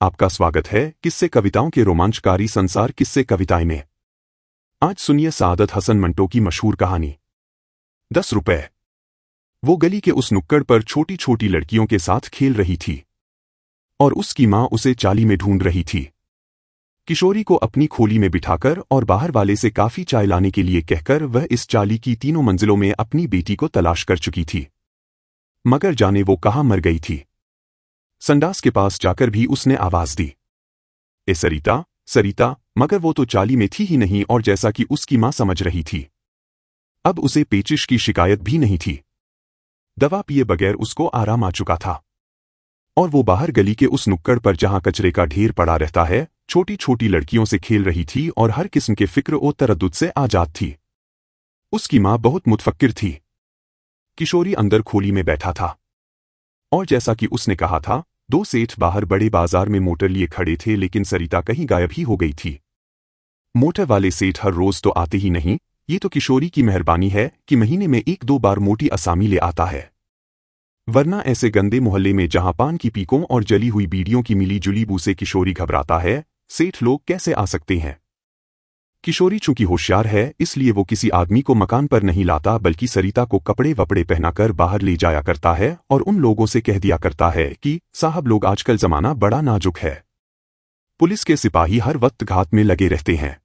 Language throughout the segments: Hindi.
आपका स्वागत है किस्से कविताओं के रोमांचकारी संसार किस्से कविताएं में। आज सुनिए सादत हसन मंटो की मशहूर कहानी 10 रुपए। वो गली के उस नुक्कड़ पर छोटी छोटी लड़कियों के साथ खेल रही थी और उसकी माँ उसे चाली में ढूंढ रही थी। किशोरी को अपनी खोली में बिठाकर और बाहर वाले से काफी चाय लाने के लिए कहकर वह इस चाली की 3 मंजिलों में अपनी बेटी को तलाश कर चुकी थी, मगर जाने वो कहाँ मर गई थी। संडास के पास जाकर भी उसने आवाज दी, ए सरिता सरिता, मगर वो तो चाली में थी ही नहीं और जैसा कि उसकी मां समझ रही थी, अब उसे पेचिश की शिकायत भी नहीं थी। दवा पिए बगैर उसको आराम आ चुका था और वो बाहर गली के उस नुक्कड़ पर जहां कचरे का ढेर पड़ा रहता है, छोटी छोटी लड़कियों से खेल रही थी और हर किस्म के फिक्र और तरद्दुद से आजाद थी। उसकी मां बहुत मुतफक्किर थी। किशोरी अंदर खोली में बैठा था और जैसा कि उसने कहा था, 2 सेठ बाहर बड़े बाजार में मोटर लिए खड़े थे, लेकिन सरिता कहीं गायब ही हो गई थी। मोटर वाले सेठ हर रोज तो आते ही नहीं, ये तो किशोरी की मेहरबानी है कि महीने में 1-2 बार मोटी असामी ले आता है, वरना ऐसे गंदे मोहल्ले में जहां पान की पीकों और जली हुई बीड़ियों की मिली जुली बू से किशोरी घबराता है, सेठ लोग कैसे आ सकते हैं। किशोरी चूंकि होशियार है, इसलिए वो किसी आदमी को मकान पर नहीं लाता, बल्कि सरिता को कपड़े वपड़े पहनाकर बाहर ले जाया करता है और उन लोगों से कह दिया करता है कि साहब लोग, आजकल जमाना बड़ा नाजुक है, पुलिस के सिपाही हर वक्त घात में लगे रहते हैं।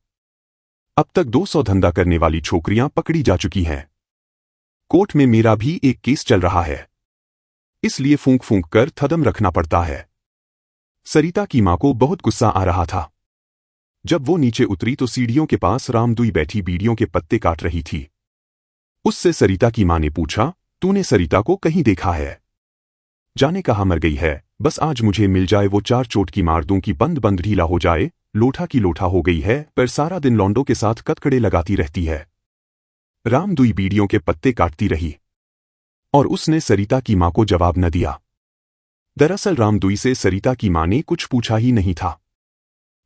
अब तक 200 धंधा करने वाली छोकरियां पकड़ी जा चुकी हैं। कोर्ट में मेरा भी एक केस चल रहा है, इसलिए फूंक फूंक कर थदम रखना पड़ता है। सरिता की मां को बहुत गुस्सा आ रहा था। जब वो नीचे उतरी तो सीढ़ियों के पास रामदुई बैठी बीड़ियों के पत्ते काट रही थी। उससे सरिता की मां ने पूछा, तूने सरिता को कहीं देखा है? जाने कहाँ मर गई है, बस आज मुझे मिल जाए, वो 4 चोटकी मार दूं कि बंद बंद ढीला हो जाए। लोठा की लोठा हो गई है, पर सारा दिन लौंडों के साथ कतकड़े लगाती रहती है। रामदुई बीड़ियों के पत्ते काटती रही और उसने सरिता की मां को जवाब न दिया। दरअसल रामदुई से सरिता की मां ने कुछ पूछा ही नहीं था।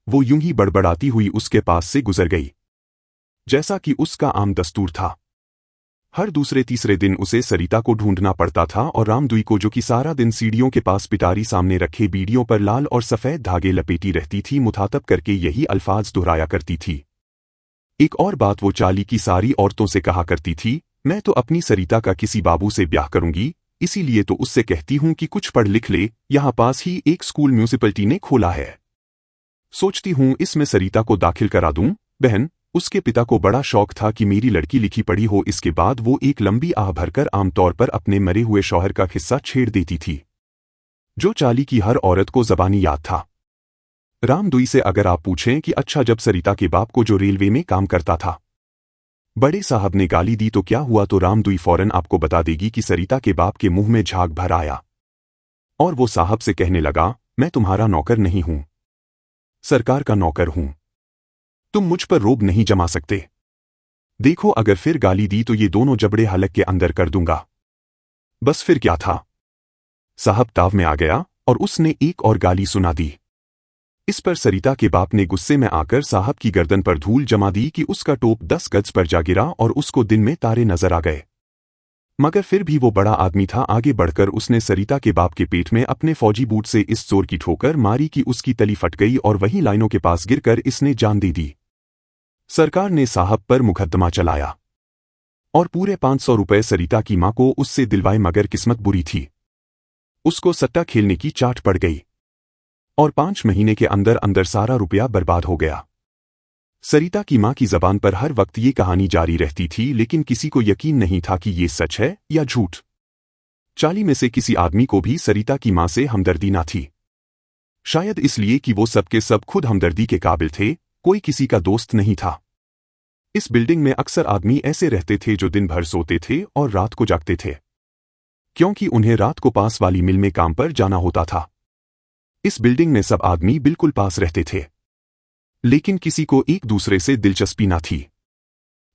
वो यूं ही बड़बड़ाती हुई उसके पास से गुजर गई, जैसा कि उसका आम दस्तूर था। हर दूसरे तीसरे दिन उसे सरिता को ढूंढना पड़ता था और रामदुई को, जो कि सारा दिन सीढ़ियों के पास पिटारी सामने रखे बीड़ियों पर लाल और सफेद धागे लपेटी रहती थी, मुखातब करके यही अल्फाज दोहराया करती थी। एक और बात वो चाली की सारी औरतों से कहा करती थी, मैं तो अपनी सरिता का किसी बाबू से ब्याह करूंगी, इसीलिए तो उससे कहती हूं कि कुछ पढ़ लिख ले, यहां पास ही एक स्कूल म्यूनिसिपैलिटी ने खोला है, सोचती हूं इसमें सरिता को दाखिल करा दूं। बहन, उसके पिता को बड़ा शौक था कि मेरी लड़की लिखी पढ़ी हो। इसके बाद वो एक लंबी आह भरकर आमतौर पर अपने मरे हुए शौहर का किस्सा छेड़ देती थी, जो चाली की हर औरत को ज़बानी याद था। रामदुई से अगर आप पूछें कि अच्छा, जब सरिता के बाप को, जो रेलवे में काम करता था, बड़े साहब ने गाली दी तो क्या हुआ, तो रामदुई फौरन आपको बता देगी कि सरिता के बाप के मुंह में झाग भर आया और वो साहब से कहने लगा, मैं तुम्हारा नौकर नहीं हूं, सरकार का नौकर हूं, तुम मुझ पर रोब नहीं जमा सकते। देखो, अगर फिर गाली दी तो ये दोनों जबड़े हलक के अंदर कर दूंगा। बस फिर क्या था, साहब ताव में आ गया और उसने एक और गाली सुना दी। इस पर सरिता के बाप ने गुस्से में आकर साहब की गर्दन पर धूल जमा दी कि उसका टोप 10 गज पर जा गिरा और उसको दिन में तारे नजर आ गए। मगर फिर भी वो बड़ा आदमी था, आगे बढ़कर उसने सरिता के बाप के पेट में अपने फौजी बूट से इस जोर की ठोकर मारी कि उसकी तली फट गई और वहीं लाइनों के पास गिरकर इसने जान दे दी। सरकार ने साहब पर मुकदमा चलाया और पूरे 500 रुपए सरिता की मां को उससे दिलवाए, मगर किस्मत बुरी थी, उसको सट्टा खेलने की चाट पड़ गई और 5 महीने के अंदर अंदर सारा रुपया बर्बाद हो गया। सरिता की मां की जबान पर हर वक्त ये कहानी जारी रहती थी, लेकिन किसी को यकीन नहीं था कि ये सच है या झूठ। चाली में से किसी आदमी को भी सरिता की मां से हमदर्दी ना थी, शायद इसलिए कि वो सबके सब खुद हमदर्दी के काबिल थे, कोई किसी का दोस्त नहीं था। इस बिल्डिंग में अक्सर आदमी ऐसे रहते थे जो दिन भर सोते थे और रात को जागते थे, क्योंकि उन्हें रात को पास वाली मिल में काम पर जाना होता था। इस बिल्डिंग में सब आदमी बिल्कुल पास रहते थे, लेकिन किसी को एक दूसरे से दिलचस्पी ना थी।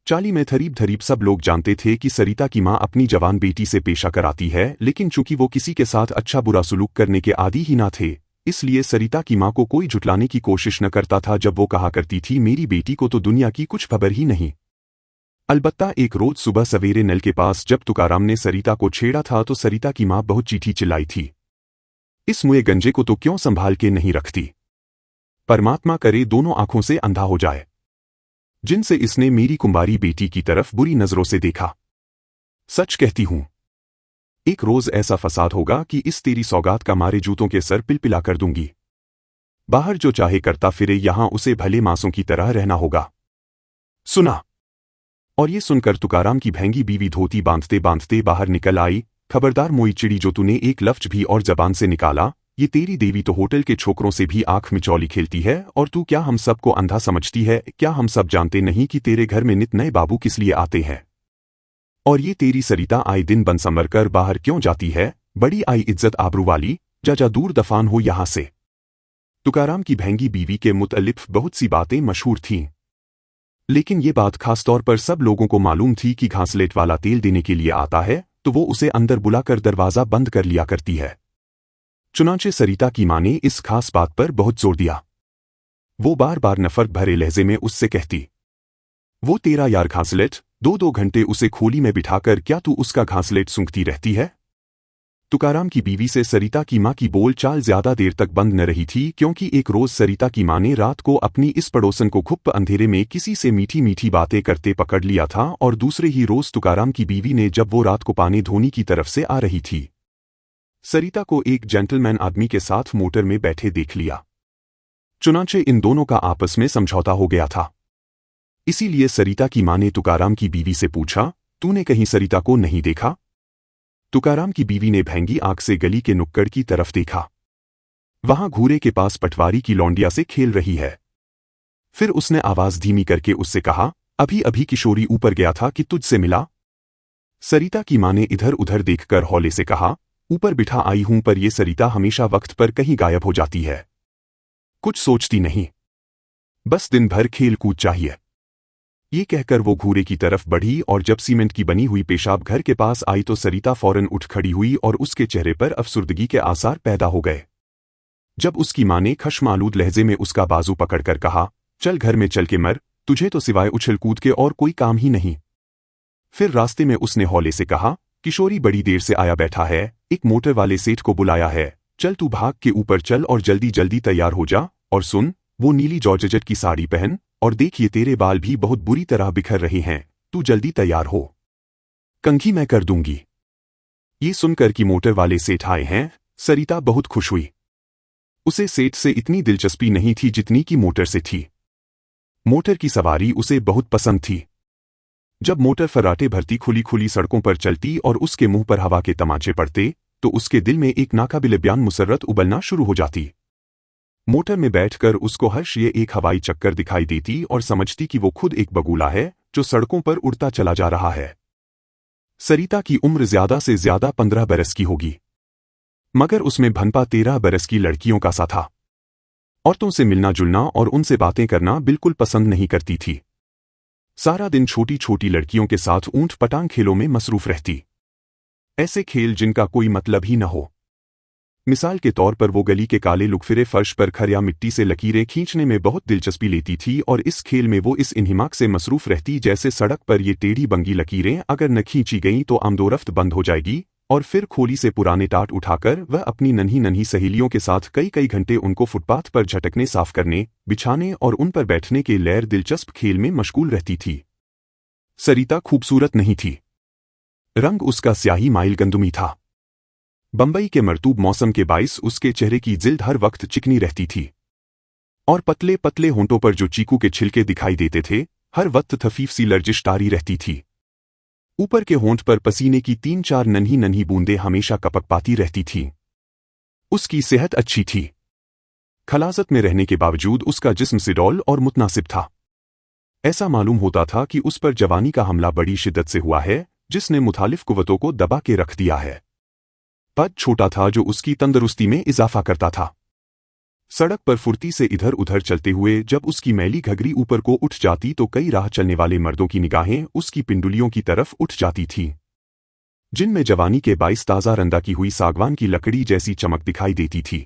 चाली में धरीब धरीब सब लोग जानते थे कि सरिता की मां अपनी जवान बेटी से पेशा कराती है, लेकिन चूंकि वो किसी के साथ अच्छा बुरा सुलूक करने के आदी ही ना थे, इसलिए सरिता की मां को कोई झुटलाने की कोशिश न करता था जब वो कहा करती थी, मेरी बेटी को तो दुनिया की कुछ खबर ही नहीं। अलबत्ता एक रोज सुबह सवेरे नल के पास जब तुकाराम ने सरिता को छेड़ा था तो सरिता की मां बहुत चीठी चिल्लाई थी। इस मुए गंजे को तो क्यों संभाल के नहीं रखती। परमात्मा करे दोनों आंखों से अंधा हो जाए, जिनसे इसने मेरी कुंवारी बेटी की तरफ बुरी नजरों से देखा। सच कहती हूं, एक रोज ऐसा फसाद होगा कि इस तेरी सौगात का मारे जूतों के सर पिलपिला कर दूंगी। बाहर जो चाहे करता फिरे, यहां उसे भले मांसों की तरह रहना होगा। सुना। और ये सुनकर तुकाराम की भैंगी बीवी धोती बांधते बांधते बाहर निकल आई। खबरदार मोई चिड़ी, जो तूने एक लफ्ज भी और जबान से निकाला, ये तेरी देवी तो होटल के छोकरों से भी आंख मिचौली खेलती है। और तू क्या हम सबको अंधा समझती है? क्या हम सब जानते नहीं कि तेरे घर में नित नए बाबू किस लिए आते हैं? और ये तेरी सरिता आए दिन बन संवर कर बाहर क्यों जाती है? बड़ी आई इज्जत आबरू वाली, जा दूर दफान हो यहां से। तुकाराम की भैंगी बीवी के मुतल्लिफ बहुत सी बातें मशहूर थीं, लेकिन ये बात खासतौर पर सब लोगों को मालूम थी कि घासलेट वाला तेल देने के लिए आता है तो वो उसे अंदर बुलाकर दरवाजा बंद कर लिया करती है। चुनांचे सरिता की मां ने इस खास बात पर बहुत जोर दिया। वो बार बार नफरत भरे लहजे में उससे कहती, वो तेरा यार घासलेट, 2-2 घंटे उसे खोली में बिठाकर क्या तू उसका घासलेट सूंघती रहती है? तुकाराम की बीवी से सरिता की मां की बोल चाल ज्यादा देर तक बंद न रही थी, क्योंकि एक रोज सरिता की मां ने रात को अपनी इस पड़ोसन को घुप्प अंधेरे में किसी से मीठी मीठी बातें करते पकड़ लिया था। और दूसरे ही रोज तुकाराम की बीवी ने, जब वो रात को पानी धोनी की तरफ से आ रही थी, सरिता को एक जेंटलमैन आदमी के साथ मोटर में बैठे देख लिया। चुनांचे इन दोनों का आपस में समझौता हो गया था। इसीलिए सरिता की मां ने तुकाराम की बीवी से पूछा, तूने कहीं सरिता को नहीं देखा? तुकाराम की बीवी ने भैंगी आंख से गली के नुक्कड़ की तरफ देखा। वहां घूरे के पास पटवारी की लौंडिया से खेल रही है। फिर उसने आवाज धीमी करके उससे कहा, अभी अभी किशोरी ऊपर गया था कि तुझसे मिला? सरिता की मां ने इधर उधर देखकर हौले से कहा, ऊपर बिठा आई हूं, पर ये सरिता हमेशा वक्त पर कहीं गायब हो जाती है। कुछ सोचती नहीं, बस दिन भर खेल कूद चाहिए। ये कहकर वो घूरे की तरफ बढ़ी और जब सीमेंट की बनी हुई पेशाब घर के पास आई तो सरिता फौरन उठ खड़ी हुई और उसके चेहरे पर अफसुर्दगी के आसार पैदा हो गए। जब उसकी मां ने खश्मालूद लहजे में उसका बाजू पकड़कर कहा, चल घर में चल के मर, तुझे तो सिवाय उछल कूद के और कोई काम ही नहीं। फिर रास्ते में उसने हौले से कहा, किशोरी बड़ी देर से आया बैठा है, एक मोटर वाले सेठ को बुलाया है, चल तू भाग के ऊपर चल और जल्दी जल्दी तैयार हो जा। और सुन, वो नीली जॉर्जेट की साड़ी पहन, और देखिए तेरे बाल भी बहुत बुरी तरह बिखर रहे हैं, तू जल्दी तैयार हो, कंघी मैं कर दूंगी। ये सुनकर कि मोटर वाले सेठ आए हैं, सरिता बहुत खुश हुई। उसे सेठ से इतनी दिलचस्पी नहीं थी जितनी कि मोटर से थी। मोटर की सवारी उसे बहुत पसंद थी। जब मोटर फर्राटे भरती खुली खुली सड़कों पर चलती और उसके मुंह पर हवा के तमाचे पड़ते तो उसके दिल में एक नाकाबिले बयान मुसर्रत उबलना शुरू हो जाती। मोटर में बैठकर उसको हर ये एक हवाई चक्कर दिखाई देती और समझती कि वो खुद एक बगुला है जो सड़कों पर उड़ता चला जा रहा है। सरिता की उम्र ज्यादा से ज्यादा 15 बरस की होगी, मगर उसमें भनपा 13 बरस की लड़कियों का सा था। औरतों से मिलना जुलना और उनसे बातें करना बिल्कुल पसंद नहीं करती थी। सारा दिन छोटी छोटी लड़कियों के साथ ऊंट पटांग खेलों में मसरूफ रहती, ऐसे खेल जिनका कोई मतलब ही न हो। मिसाल के तौर पर वो गली के काले लुकफिरे फर्श पर खरिया मिट्टी से लकीरें खींचने में बहुत दिलचस्पी लेती थी और इस खेल में वो इस इन्हिमाक से मसरूफ रहती जैसे सड़क पर ये टेढ़ी बंगी लकीरें अगर न खींची गईं तो आमदोरफ्त बंद हो जाएगी। और फिर खोली से पुराने टाट उठाकर वह अपनी नन्ही नन्ही सहेलियों के साथ कई कई घंटे उनको फुटपाथ पर झटकने, साफ करने, बिछाने और उन पर बैठने के लैर दिलचस्प खेल में मशगूल रहती थी। सरिता खूबसूरत नहीं थी, रंग उसका स्याही माइल गंदुमी था। बंबई के मरतूब मौसम के बाइस उसके चेहरे की जिल्द हर वक्त चिकनी रहती थी और पतले पतले होंठों पर जो चीकू के छिलके दिखाई देते थे हर वक्त थफीफ सी लर्जिश तारी रहती थी। ऊपर के होंठ पर पसीने की 3-4 नन्ही नन्ही बूंदें हमेशा कपक पाती रहती थीं। उसकी सेहत अच्छी थी, खलासत में रहने के बावजूद उसका जिस्म सिडौल और मुतनासिब था। ऐसा मालूम होता था कि उस पर जवानी का हमला बड़ी शिद्दत से हुआ है जिसने मुखालिफ कुव्वतों को दबा के रख दिया है। पद छोटा था जो उसकी तंदुरुस्ती में इजाफा करता था। सड़क पर फुर्ती से इधर उधर चलते हुए जब उसकी मैली घघरी ऊपर को उठ जाती तो कई राह चलने वाले मर्दों की निगाहें उसकी पिंडुलियों की तरफ उठ जाती थीं, जिनमें जवानी के बाइस ताज़ा रंदा की हुई सागवान की लकड़ी जैसी चमक दिखाई देती थी।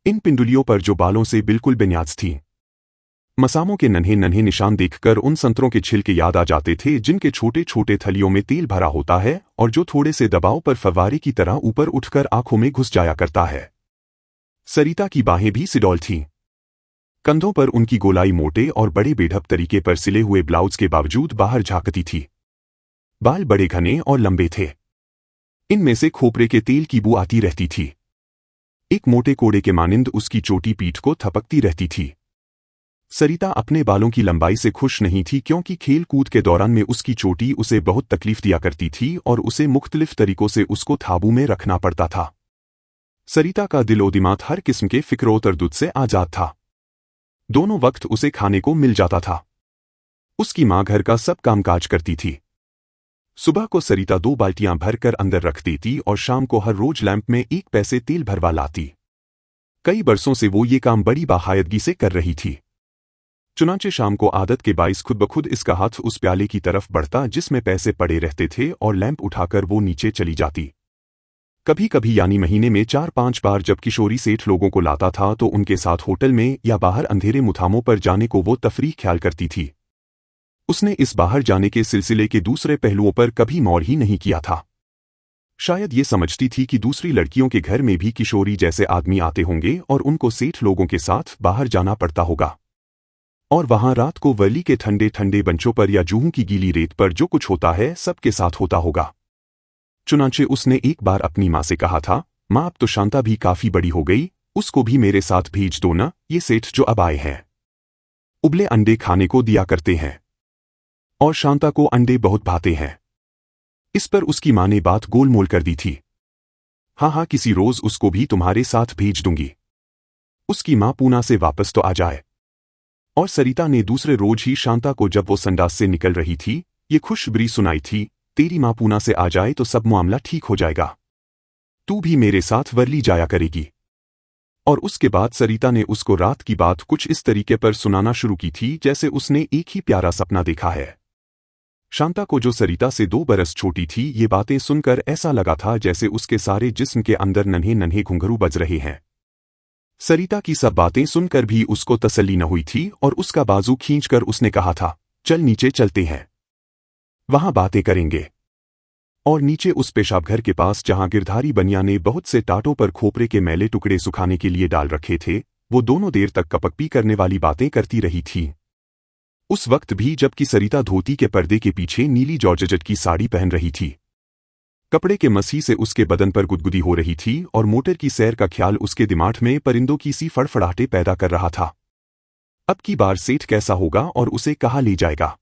इन पिंडुलियों पर जो बालों से बिल्कुल बेन्याज थीं, मसामों के नन्हे नन्हे निशान देखकर उन संतरों के छिलके याद आ जाते थे जिनके छोटे छोटे थलियों में तेल भरा होता है और जो थोड़े से दबाव पर फव्वारे की तरह ऊपर उठकर आंखों में घुस जाया करता है। सरिता की बाहें भी सिडौल थीं। कंधों पर उनकी गोलाई मोटे और बड़े बेढप तरीके पर सिले हुए ब्लाउज के बावजूद बाहर झांकती थी। बाल बड़े घने और लंबे थे। इनमें से खोपरे के तेल की बू आती रहती थी। एक मोटे कोड़े के मानिंद उसकी चोटी पीठ को थपकती रहती थी। सरिता अपने बालों की लंबाई से खुश नहीं थी क्योंकि खेल कूद के दौरान में उसकी चोटी उसे बहुत तकलीफ दिया करती थी और उसे मुख्तलिफ तरीकों से उसको काबू में रखना पड़ता था। सरिता का दिलो दिमाग हर किस्म के फिक्रो तरदुद से आजाद था। दोनों वक्त उसे खाने को मिल जाता था। उसकी माँ घर का सब कामकाज करती थी। सुबह को सरिता 2 बाल्टियां भरकर अंदर रख देती और शाम को हर रोज लैंप में 1 पैसे तेल भरवा लाती। कई बरसों से वो ये काम बड़ी बाकायदगी से कर रही थी। चुनांचे शाम को आदत के बाइस खुद ब खुद इसका हाथ उस प्याले की तरफ बढ़ता जिसमें पैसे पड़े रहते थे और लैंप उठाकर वो नीचे चली जाती। कभी कभी यानी महीने में 4-5 बार जब किशोरी सेठ लोगों को लाता था तो उनके साथ होटल में या बाहर अंधेरे मुथामों पर जाने को वो तफरीक ख्याल करती थी। उसने इस बाहर जाने के सिलसिले के दूसरे पहलुओं पर कभी गौर ही नहीं किया था। शायद ये समझती थी कि दूसरी लड़कियों के घर में भी किशोरी जैसे आदमी आते होंगे और उनको सेठ लोगों के साथ बाहर जाना पड़ता होगा। और वहां रात को वली के ठंडे ठंडे बंचों पर या जूहू की गीली रेत पर जो कुछ होता है सबके साथ होता होगा। चुनांचे उसने एक बार अपनी माँ से कहा था, माँ अब तो शांता भी काफी बड़ी हो गई, उसको भी मेरे साथ भेज दो ना, ये सेठ जो अब आए हैं उबले अंडे खाने को दिया करते हैं और शांता को अंडे बहुत भाते हैं। इस पर उसकी माँ ने बात गोलमोल कर दी थी। हाँ, किसी रोज उसको भी तुम्हारे साथ भेज दूंगी। उसकी माँ पूना से वापस तो आ जाए। और सरिता ने दूसरे रोज ही शांता को जब वो संडास से निकल रही थी ये खुशखबरी सुनाई थी, तेरी माँ पूना से आ जाए तो सब मामला ठीक हो जाएगा, तू भी मेरे साथ वर्ली जाया करेगी। और उसके बाद सरिता ने उसको रात की बात कुछ इस तरीके पर सुनाना शुरू की थी जैसे उसने एक ही प्यारा सपना देखा है। शांता को जो सरिता से 2 बरस छोटी थी ये बातें सुनकर ऐसा लगा था जैसे उसके सारे जिस्म के अंदर नन्हे नन्हे घुंघरू बज रहे हैं। सरिता की सब बातें सुनकर भी उसको तसल्ली न हुई थी और उसका बाजू खींचकर उसने कहा था, चल नीचे चलते हैं, वहां बातें करेंगे। और नीचे उस पेशाब घर के पास जहां गिरधारी बनिया ने बहुत से टाटों पर खोपरे के मैले टुकड़े सुखाने के लिए डाल रखे थे, वो दोनों देर तक कपकपी करने वाली बातें करती रही थी। उस वक्त भी जबकि सरिता धोती के पर्दे के पीछे नीली जॉर्जेट की साड़ी पहन रही थी। कपड़े के मसी से उसके बदन पर गुदगुदी हो रही थी और मोटर की सैर का ख्याल उसके दिमाग में परिंदों की सी फड़फड़ाहटे पैदा कर रहा था। अब की बार सेठ कैसा होगा और उसे कहाँ ले जाएगा,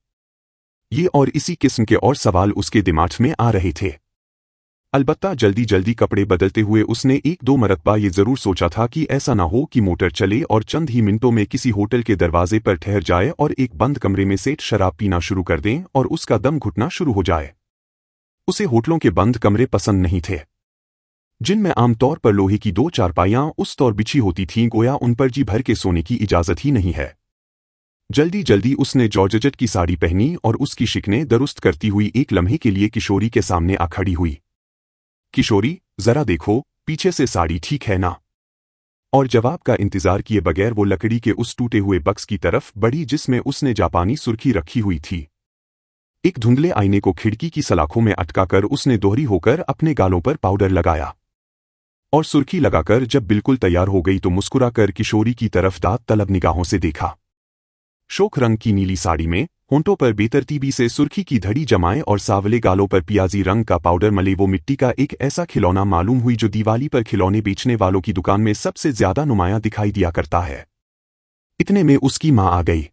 ये और इसी किस्म के और सवाल उसके दिमाग में आ रहे थे। अलबत्ता जल्दी जल्दी कपड़े बदलते हुए उसने 1-2 मरतबा ये जरूर सोचा था कि ऐसा ना हो कि मोटर चले और चंद ही मिनटों में किसी होटल के दरवाजे पर ठहर जाए और एक बंद कमरे में सेठ शराब पीना शुरू कर दें और उसका दम घुटना शुरू हो जाए। उसे होटलों के बंद कमरे पसंद नहीं थे, जिनमें आमतौर पर लोहे की 2 चारपाइयां उस तौर बिछी होती थीं गोया उन पर जी भर के सोने की इजाजत ही नहीं है। जल्दी जल्दी उसने जॉर्जेट की साड़ी पहनी और उसकी शिकने दुरुस्त करती हुई एक लम्हे के लिए किशोरी के सामने आ खड़ी हुई। किशोरी, जरा देखो पीछे से साड़ी ठीक है ना? और जवाब का इंतजार किए बगैर वो लकड़ी के उस टूटे हुए बक्स की तरफ बढ़ी जिसमें उसने जापानी सुर्खी रखी हुई थी। एक धुंधले आईने को खिड़की की सलाखों में अटकाकर उसने दोहरी होकर अपने गालों पर पाउडर लगाया और सुर्खी लगाकर जब बिल्कुल तैयार हो गई तो मुस्कुराकर किशोरी की तरफ दांत तलब निगाहों से देखा। शोक रंग की नीली साड़ी में होंठों पर बेतरतीबी से सुर्खी की धड़ी जमाए और सावले गालों पर पियाजी रंग का पाउडर मले वो मिट्टी का एक ऐसा खिलौना मालूम हुई जो दिवाली पर खिलौने बेचने वालों की दुकान में सबसे ज्यादा नुमाया दिखाई दिया करता है। इतने में उसकी माँ आ गई।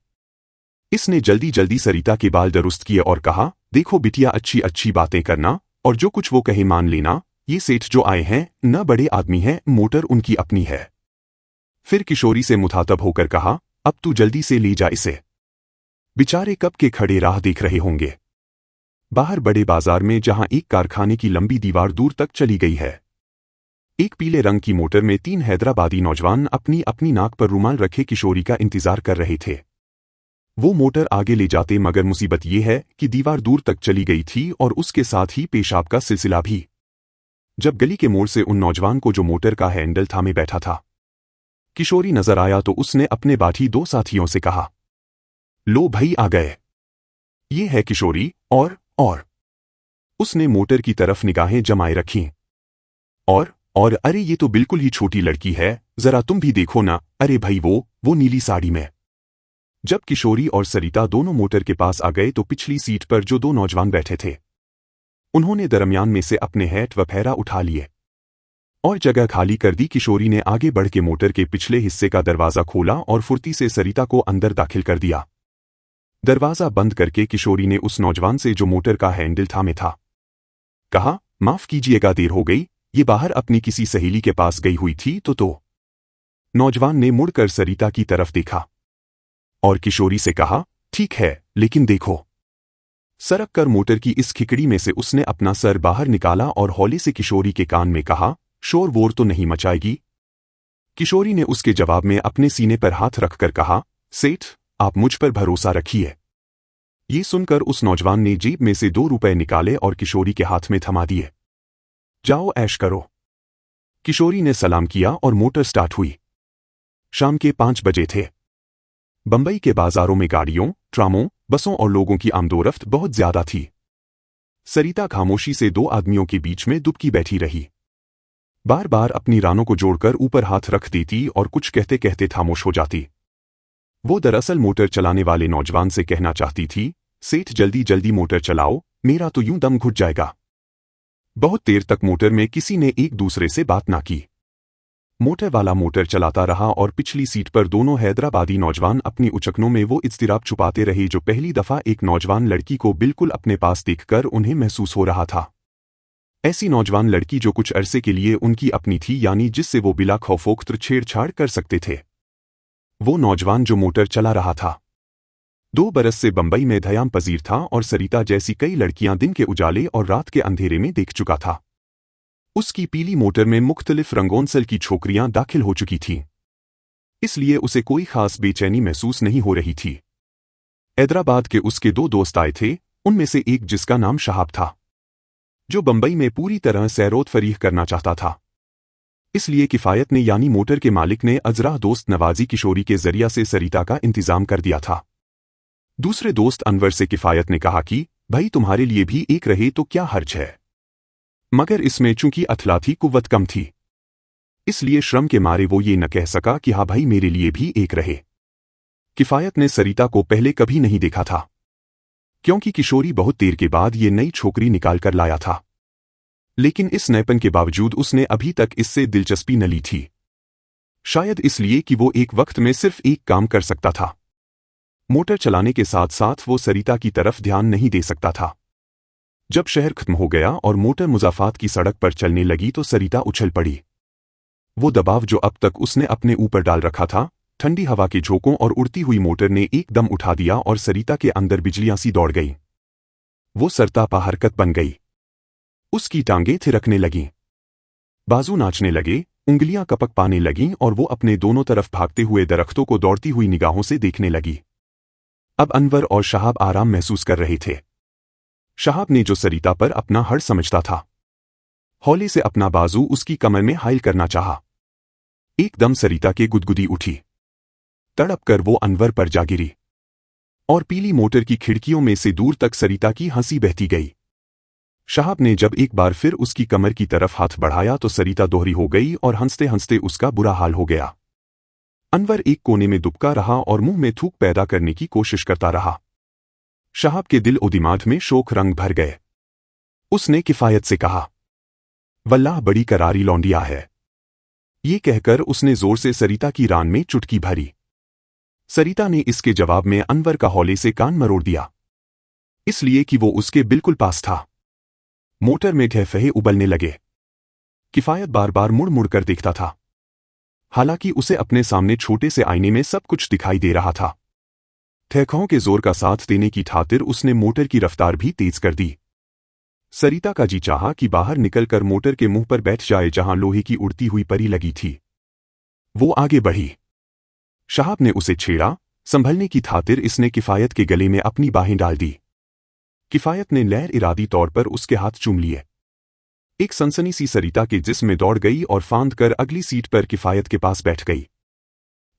इसने जल्दी जल्दी सरिता के बाल दुरुस्त किए और कहा, देखो बिटिया, अच्छी अच्छी बातें करना और जो कुछ वो कहे मान लेना। ये सेठ जो आए हैं न बड़े आदमी हैं, मोटर उनकी अपनी है। फिर किशोरी से मुखातब होकर कहा, अब तू जल्दी से ले जा इसे, बेचारे कब के खड़े राह देख रहे होंगे। बाहर बड़े बाजार में जहां एक कारखाने की लंबी दीवार दूर तक चली गई है, एक पीले रंग की मोटर में 3 हैदराबादी नौजवान अपनी अपनी नाक पर रुमाल रखे किशोरी का इंतजार कर रहे थे। वो मोटर आगे ले जाते मगर मुसीबत ये है कि दीवार दूर तक चली गई थी और उसके साथ ही पेशाब का सिलसिला भी। जब गली के मोड़ से उन नौजवान को जो मोटर का हैंडल थामे बैठा था किशोरी नजर आया तो उसने अपने बाकी 2 साथियों से कहा, लो भाई आ गए। ये है किशोरी और उसने मोटर की तरफ निगाहें जमाए रखीं। और अरे ये तो बिल्कुल ही छोटी लड़की है, जरा तुम भी देखो ना, अरे भाई वो नीली साड़ी में। जब किशोरी और सरिता दोनों मोटर के पास आ गए तो पिछली सीट पर जो दो नौजवान बैठे थे उन्होंने दरमियान में से अपने हैट व फेरा उठा लिए और जगह खाली कर दी। किशोरी ने आगे बढ़ के मोटर के पिछले हिस्से का दरवाजा खोला और फुर्ती से सरिता को अंदर दाखिल कर दिया। दरवाजा बंद करके किशोरी ने उस नौजवान से जो मोटर का हैंडल थामे था कहा, माफ कीजिएगा, देर हो गई, ये बाहर अपनी किसी सहेली के पास गई हुई थी तो नौजवान ने मुड़कर सरिता की तरफ देखा और किशोरी से कहा, ठीक है, लेकिन देखो। सरक कर मोटर की इस खिकड़ी में से उसने अपना सर बाहर निकाला और हौले से किशोरी के कान में कहा, शोर वोर तो नहीं मचाएगी। किशोरी ने उसके जवाब में अपने सीने पर हाथ रखकर कहा, सेठ, आप मुझ पर भरोसा रखिए। ये सुनकर उस नौजवान ने जेब में से 2 रुपए निकाले और किशोरी के हाथ में थमा दिए। जाओ ऐश करो। किशोरी ने सलाम किया और मोटर स्टार्ट हुई। शाम के 5 बजे थे। बंबई के बाजारों में गाड़ियों, ट्रामों, बसों और लोगों की आमदोरफ्त बहुत ज्यादा थी। सरिता खामोशी से 2 आदमियों के बीच में दुबकी बैठी रही। बार बार अपनी रानों को जोड़कर ऊपर हाथ रख देती और कुछ कहते कहते खामोश हो जाती। वो दरअसल मोटर चलाने वाले नौजवान से कहना चाहती थी, सेठ जल्दी जल्दी मोटर चलाओ, मेरा तो यूं दम घुट जाएगा। बहुत देर तक मोटर में किसी ने एक दूसरे से बात ना की। मोटर वाला मोटर चलाता रहा और पिछली सीट पर दोनों हैदराबादी नौजवान अपनी उचकनों में वो इज़्तिराब छुपाते रहे जो पहली दफा एक नौजवान लड़की को बिल्कुल अपने पास देखकर उन्हें महसूस हो रहा था। ऐसी नौजवान लड़की जो कुछ अरसे के लिए उनकी अपनी थी, यानी जिससे वो बिला खौफोख्तर छेड़छाड़ कर सकते थे। वो नौजवान जो मोटर चला रहा था 2 बरस से बंबई में धयाम पजीर था और सरिता जैसी कई लड़कियां दिन के उजाले और रात के अंधेरे में देख चुका था। उसकी पीली मोटर में मुख्तलिफ रंगोंसल की छोकरियां दाखिल हो चुकी थीं, इसलिए उसे कोई खास बेचैनी महसूस नहीं हो रही थी। हैदराबाद के उसके 2 दोस्त आए थे, उनमें से एक जिसका नाम शहाब था, जो बंबई में पूरी तरह सैरोत फरीह करना चाहता था। इसलिए किफायत ने यानी मोटर के मालिक ने अजरा दोस्त नवाजी किशोरी के जरिया से सरिता का इंतजाम कर दिया था। दूसरे दोस्त अनवर से किफायत ने कहा कि भाई तुम्हारे लिए भी एक रहे तो क्या हर्ज है, मगर इसमें चूंकि अथलाथी कुव्वत कम थी इसलिए श्रम के मारे वो ये न कह सका कि हाँ भाई मेरे लिए भी एक रहे। किफायत ने सरिता को पहले कभी नहीं देखा था, क्योंकि किशोरी बहुत देर के बाद ये नई छोकरी निकाल कर लाया था, लेकिन इस नएपन के बावजूद उसने अभी तक इससे दिलचस्पी न ली थी। शायद इसलिए कि वो एक वक्त में सिर्फ एक काम कर सकता था। मोटर चलाने के साथ साथ वो सरिता की तरफ ध्यान नहीं दे सकता था। जब शहर खत्म हो गया और मोटर मुज़ाफात की सड़क पर चलने लगी तो सरिता उछल पड़ी। वो दबाव जो अब तक उसने अपने ऊपर डाल रखा था, ठंडी हवा के झोंकों और उड़ती हुई मोटर ने एकदम उठा दिया और सरिता के अंदर बिजलियां सी दौड़ गईं। वो सरतापा हरकत बन गई। उसकी टांगें थिरकने लगीं, बाजू नाचने लगे, उंगलियां कपक पाने लगीं और वो अपने दोनों तरफ भागते हुए दरख्तों को दौड़ती हुई निगाहों से देखने लगी। अब अनवर और शहाब आराम महसूस कर रहे थे। शहाब ने जो सरिता पर अपना हड़ समझता था, हौले से अपना बाजू उसकी कमर में हाइल करना चाहा। एकदम सरिता के गुदगुदी उठी। तड़प कर वो अनवर पर जा गिरी और पीली मोटर की खिड़कियों में से दूर तक सरिता की हंसी बहती गई। शहाब ने जब एक बार फिर उसकी कमर की तरफ हाथ बढ़ाया तो सरिता दोहरी हो गई और हंसते हंसते उसका बुरा हाल हो गया। अनवर एक कोने में दुबका रहा और मुंह में थूक पैदा करने की कोशिश करता रहा। शहाब के दिल और दिमाग में शोक रंग भर गए। उसने किफायत से कहा, वल्लाह बड़ी करारी लौंडिया है। ये कहकर उसने जोर से सरिता की रान में चुटकी भरी। सरिता ने इसके जवाब में अनवर का हौले से कान मरोड़ दिया, इसलिए कि वो उसके बिल्कुल पास था। मोटर में ठहफहे उबलने लगे। किफायत बार बार मुड़ मुड़ कर देखता था, हालांकि उसे अपने सामने छोटे से आईने में सब कुछ दिखाई दे रहा था। ठहकों के जोर का साथ देने की खातिर उसने मोटर की रफ्तार भी तेज कर दी। सरिता का जी चाहा कि बाहर निकलकर मोटर के मुंह पर बैठ जाए जहां लोहे की उड़ती हुई परी लगी थी। वो आगे बढ़ी। शहाब ने उसे छेड़ा। संभलने की खातिर इसने किफायत के गले में अपनी बाहें डाल दी। किफायत ने लहर इरादी तौर पर उसके हाथ चूम लिए। एक सनसनी सी सरिता के जिस्म में दौड़ गई और फांद कर अगली सीट पर किफायत के पास बैठ गई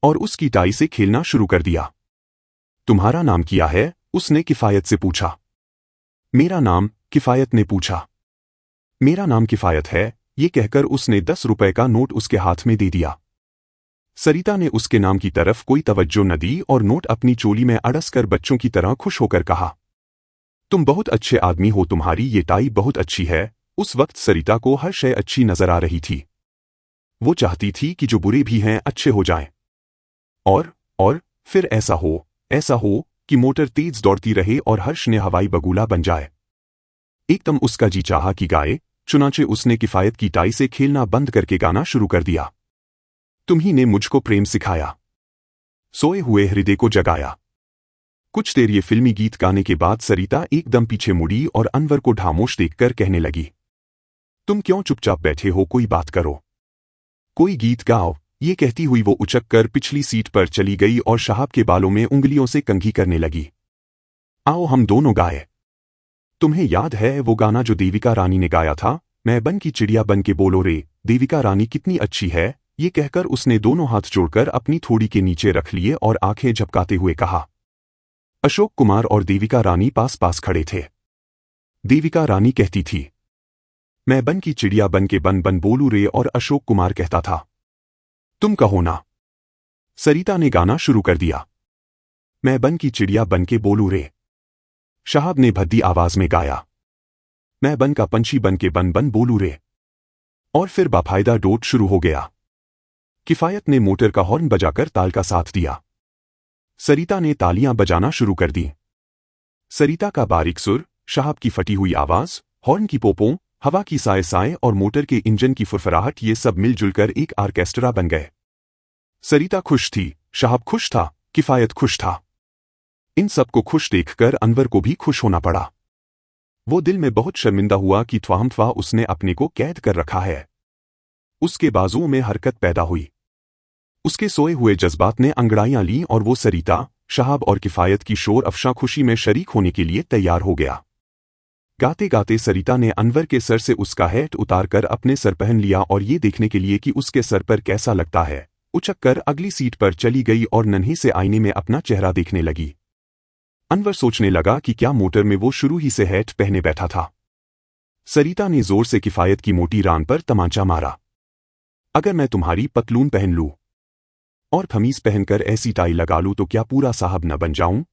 और उसकी टाई से खेलना शुरू कर दिया। तुम्हारा नाम क्या है? उसने किफायत से पूछा। मेरा नाम, किफायत ने पूछा। मेरा नाम किफायत है, ये कहकर उसने 10 रुपए का नोट उसके हाथ में दे दिया। सरिता ने उसके नाम की तरफ कोई तवज्जो न दी और नोट अपनी चोली में अड़स कर बच्चों की तरह खुश होकर कहा, तुम बहुत अच्छे आदमी हो, तुम्हारी ये टाई बहुत अच्छी है। उस वक्त सरिता को हर शय अच्छी नजर आ रही थी। वो चाहती थी कि जो बुरे भी हैं अच्छे हो जाएं। और फिर ऐसा हो कि मोटर तेज दौड़ती रहे और हर्ष ने हवाई बगुला बन जाए। एकदम उसका जी चाहा कि गाए, चुनाचे उसने किफायत की टाई से खेलना बंद करके गाना शुरू कर दिया। तुम्ही ने मुझको प्रेम सिखाया, सोए हुए हृदय को जगाया। कुछ देर ये फिल्मी गीत गाने के बाद सरिता एकदम पीछे मुड़ी और अनवर को ढामोश देखकर कहने लगी, तुम क्यों चुपचाप बैठे हो, कोई बात करो, कोई गीत गाओ। ये कहती हुई वो उचक कर पिछली सीट पर चली गई और शहाब के बालों में उंगलियों से कंघी करने लगी। आओ हम दोनों गाए। तुम्हें याद है वो गाना जो देविका रानी ने गाया था, मैं बन की चिड़िया बन के बोलो रे, देविका रानी कितनी अच्छी है। ये कहकर उसने दोनों हाथ जोड़कर अपनी थोड़ी के नीचे रख लिए और आंखें झपकाते हुए कहा। अशोक कुमार और देविका रानी पास पास खड़े थे। देविका रानी कहती थी, मैं बन की चिड़िया बन के बन बन बोलू रे, और अशोक कुमार कहता था, तुम कहो ना। सरिता ने गाना शुरू कर दिया। मैं बन की चिड़िया बन के बोलू रे। शहाब ने भद्दी आवाज में गाया, मैं बन का पंछी बन के बन बन बोलू रे। और फिर बाफायदा डोट शुरू हो गया। किफायत ने मोटर का हॉर्न बजाकर ताल का साथ दिया। सरिता ने तालियां बजाना शुरू कर दी। सरिता का बारीक सुर, शहाब की फटी हुई आवाज, हॉर्न की पोपों, हवा की साए साए और मोटर के इंजन की फुरफराहट, ये सब मिलजुल कर एक आर्केस्ट्रा बन गए। सरिता खुश थी, शहाब खुश था, किफायत खुश था। इन सबको खुश देखकर अनवर को भी खुश होना पड़ा। वो दिल में बहुत शर्मिंदा हुआ कि ख्वाहमख्वाह उसने अपने को कैद कर रखा है। उसके बाजुओं में हरकत पैदा हुई। उसके सोए हुए जज्बात ने अंगड़ाइयां लीं और वो सरिता, शहाब और किफायत की शोर अफशा खुशी में शरीक होने के लिए तैयार हो गया। गाते गाते सरिता ने अनवर के सर से उसका हैट उतारकर अपने सर पहन लिया और ये देखने के लिए कि उसके सर पर कैसा लगता है, उचक कर अगली सीट पर चली गई और नन्हे से आईने में अपना चेहरा देखने लगी। अनवर सोचने लगा कि क्या मोटर में वो शुरू ही से हैट पहने बैठा था। सरिता ने जोर से किफायत की मोटी रान पर तमाचा मारा। अगर मैं तुम्हारी पतलून पहन लूं और खमीज पहनकर ऐसी टाई लगा लूं तो क्या पूरा साहब न बन जाऊं?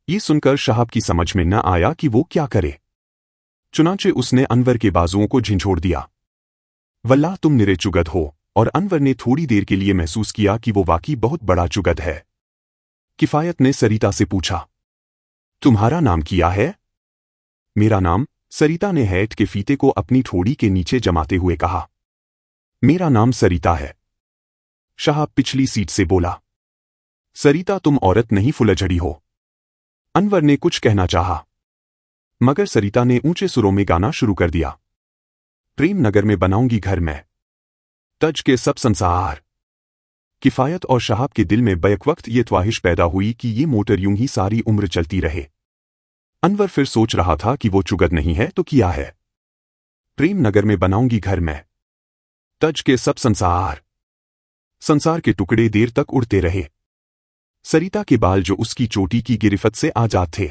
ये सुनकर शहाब की समझ में न आया कि वो क्या करे। चुनाचे उसने अनवर के बाजुओं को झिंझोड़ दिया। वल्लाह तुम निरे चुगद हो। और अनवर ने थोड़ी देर के लिए महसूस किया कि वो वाकई बहुत बड़ा चुगद है। किफायत ने सरिता से पूछा, तुम्हारा नाम क्या है? मेरा नाम, सरिता ने हैट के फीते को अपनी ठोड़ी के नीचे जमाते हुए कहा। मेरा नाम सरिता है, शहाब पिछली सीट से बोला। सरिता तुम औरत नहीं फुलझड़ी हो। अनवर ने कुछ कहना चाहा, मगर सरिता ने ऊंचे सुरों में गाना शुरू कर दिया। प्रेम नगर में बनाऊंगी घर मैं, तज के सब संसार। किफायत और शहाब के दिल में बैक वक्त ये ख्वाहिश पैदा हुई कि ये मोटर यूं ही सारी उम्र चलती रहे। अनवर फिर सोच रहा था कि वो चुगद नहीं है तो क्या है। प्रेम नगर में बनाऊंगी घर मैं, तज के सब संसार। संसार के टुकड़े देर तक उड़ते रहे। सरिता के बाल जो उसकी चोटी की गिरिफत से आजाद थे,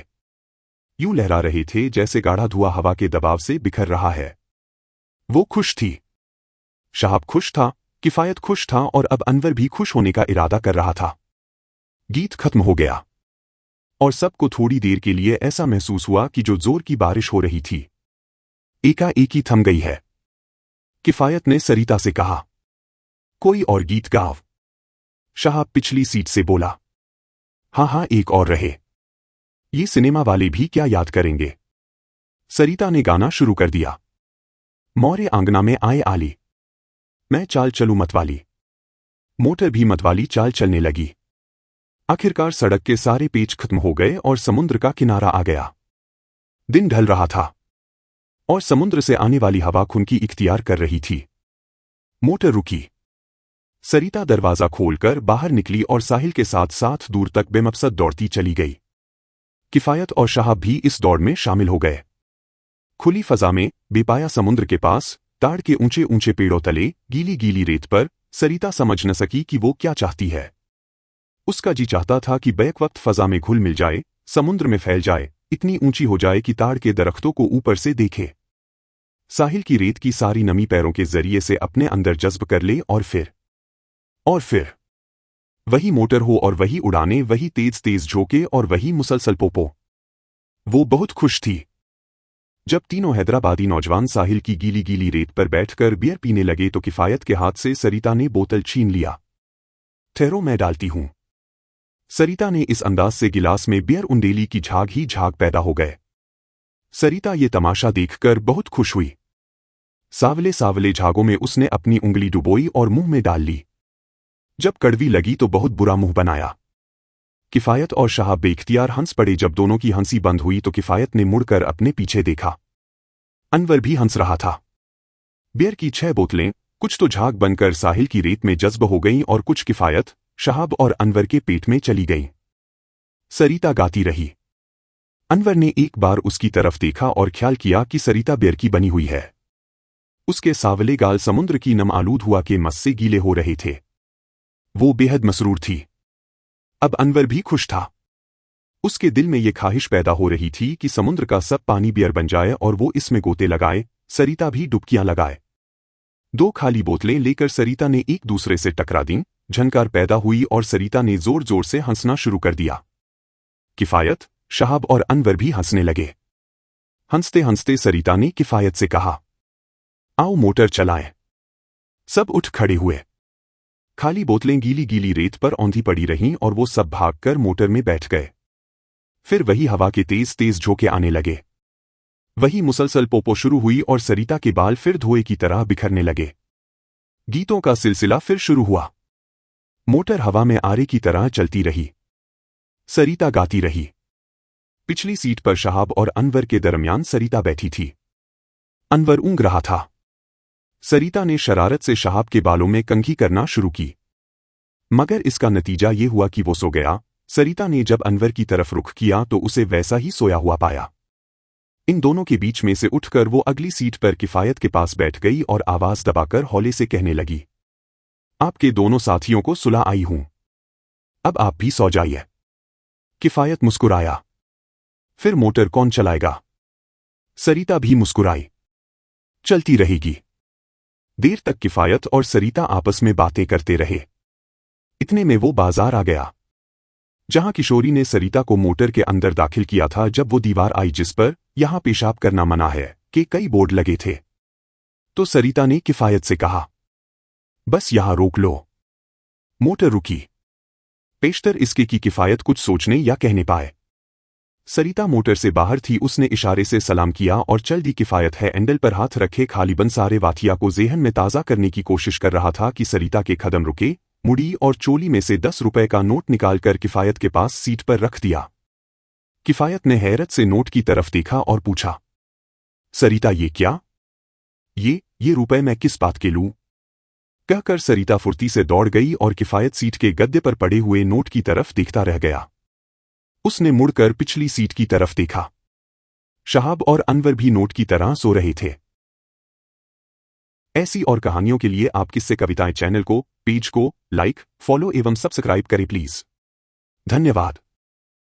यूं लहरा रहे थे जैसे गाढ़ा धुआं हवा के दबाव से बिखर रहा है। वो खुश थी, शहाब खुश था, किफायत खुश था और अब अनवर भी खुश होने का इरादा कर रहा था। गीत खत्म हो गया और सबको थोड़ी देर के लिए ऐसा महसूस हुआ कि जो जोर की बारिश हो रही थी एकाएक ही थम गई है। किफायत ने सरिता से कहा, कोई और गीत गाओ। शहाब पिछली सीट से बोला, हाँ एक और रहे, ये सिनेमा वाले भी क्या याद करेंगे। सरिता ने गाना शुरू कर दिया। मोरे आंगना में आए आली, मैं चाल चलूं मतवाली। मोटर भी मतवाली चाल चलने लगी। आखिरकार सड़क के सारे पेच खत्म हो गए और समुद्र का किनारा आ गया। दिन ढल रहा था और समुद्र से आने वाली हवा खुनकी इख्तियार कर रही थी। मोटर रुकी। सरिता दरवाजा खोलकर बाहर निकली और साहिल के साथ साथ दूर तक बेमकसद दौड़ती चली गई। किफायत और शहाब भी इस दौड़ में शामिल हो गए। खुली फजा में, बेपाया समुद्र के पास, ताड़ के ऊंचे ऊंचे पेड़ों तले, गीली गीली रेत पर, सरिता समझ न सकी कि वो क्या चाहती है। उसका जी चाहता था कि बैक वक्त फजा में घुल मिल जाए, समुद्र में फैल जाए, इतनी ऊंची हो जाए कि ताड़ के दरख्तों को ऊपर से देखे। साहिल की रेत की सारी नमी पैरों के जरिए से अपने अंदर जज्ब कर ले और फिर वही मोटर हो और वही उड़ाने, वही तेज तेज झोंके और वही मुसलसल पोपो। वो बहुत खुश थी। जब तीनों हैदराबादी नौजवान साहिल की गीली गीली रेत पर बैठकर बियर पीने लगे तो किफायत के हाथ से सरिता ने बोतल छीन लिया। ठहरो, मैं डालती हूं। सरिता ने इस अंदाज से गिलास में बियर उंडेली की झाग ही झाग पैदा हो गए। सरिता ये तमाशा देखकर बहुत खुश हुई। सावले सावले झागों में उसने अपनी उंगली डुबोई और मुंह में डाल ली। जब कड़वी लगी तो बहुत बुरा मुंह बनाया। किफायत और शहाब बेख्तियार हंस पड़े। जब दोनों की हंसी बंद हुई तो किफायत ने मुड़कर अपने पीछे देखा। अनवर भी हंस रहा था। बियर की 6 बोतलें कुछ तो झाग बनकर साहिल की रेत में जज्ब हो गईं और कुछ किफायत, शहाब और अनवर के पेट में चली गईं। सरिता गाती रही। अनवर ने एक बार उसकी तरफ देखा और ख्याल किया कि सरिता बियर की बनी हुई है। उसके सावले गाल समुद्र की नम आलूद हुआ के मस से गीले हो रहे थे। वो बेहद मसरूर थी। अब अनवर भी खुश था। उसके दिल में ये ख्वाहिश पैदा हो रही थी कि समुद्र का सब पानी बियर बन जाए और वो इसमें गोते लगाए, सरिता भी डुबकियां लगाए। 2 खाली बोतलें लेकर सरिता ने एक दूसरे से टकरा दीं, झनकार पैदा हुई और सरिता ने जोर जोर से हंसना शुरू कर दिया। किफायत, शहाब और अनवर भी हंसने लगे। हंसते हंसते सरिता ने किफायत से कहा, आओ मोटर चलाएं। सब उठ खड़े हुए। खाली बोतलें गीली गीली रेत पर औंधी पड़ी रहीं और वो सब भागकर मोटर में बैठ गए। फिर वही हवा के तेज तेज झोंके आने लगे। वही मुसलसल पोपो शुरू हुई और सरिता के बाल फिर धुएं की तरह बिखरने लगे। गीतों का सिलसिला फिर शुरू हुआ। मोटर हवा में आरे की तरह चलती रही। सरिता गाती रही। पिछली सीट पर शहाब और अनवर के दरमियान सरिता बैठी थी। अनवर ऊँग रहा था। सरिता ने शरारत से शहाब के बालों में कंघी करना शुरू की, मगर इसका नतीजा ये हुआ कि वो सो गया। सरिता ने जब अनवर की तरफ रुख किया तो उसे वैसा ही सोया हुआ पाया। इन दोनों के बीच में से उठकर वो अगली सीट पर किफायत के पास बैठ गई और आवाज दबाकर हौले से कहने लगी, आपके दोनों साथियों को सुला आई हूं। अब आप भी सो जाइए। किफायत मुस्कुराया। फिर मोटर कौन चलाएगा? सरिता भी मुस्कुराई। चलती रहेगी। देर तक किफायत और सरिता आपस में बातें करते रहे। इतने में वो बाजार आ गया, जहां किशोरी ने सरिता को मोटर के अंदर दाखिल किया था। जब वो दीवार आई जिस पर यहां पेशाब करना मना है के कई बोर्ड लगे थे, तो सरिता ने किफायत से कहा, बस यहां रोक लो। मोटर रुकी। पेशतर इसके कि किफायत कुछ सोचने या कहने पाए। सरिता मोटर से बाहर थी। उसने इशारे से सलाम किया और चल दी। किफायत है एंडल पर हाथ रखे खालीबन सारे वाथिया को जेहन में ताज़ा करने की कोशिश कर रहा था कि सरिता के कदम रुके, मुड़ी और चोली में से 10 रुपए का नोट निकालकर किफायत के पास सीट पर रख दिया। किफायत ने हैरत से नोट की तरफ देखा और पूछा, सरिता ये क्या? ये रुपए मैं किस बात के लूं? कहकर सरिता फुर्ती से दौड़ गई और किफायत सीट के गद्दे पर पड़े हुए नोट की तरफ देखता रह गया। उसने मुड़कर पिछली सीट की तरफ देखा। शहाब और अनवर भी नोट की तरह सो रहे थे। ऐसी और कहानियों के लिए आप किस्से कविताएं चैनल को, पेज को लाइक, फॉलो एवं सब्सक्राइब करें प्लीज। धन्यवाद।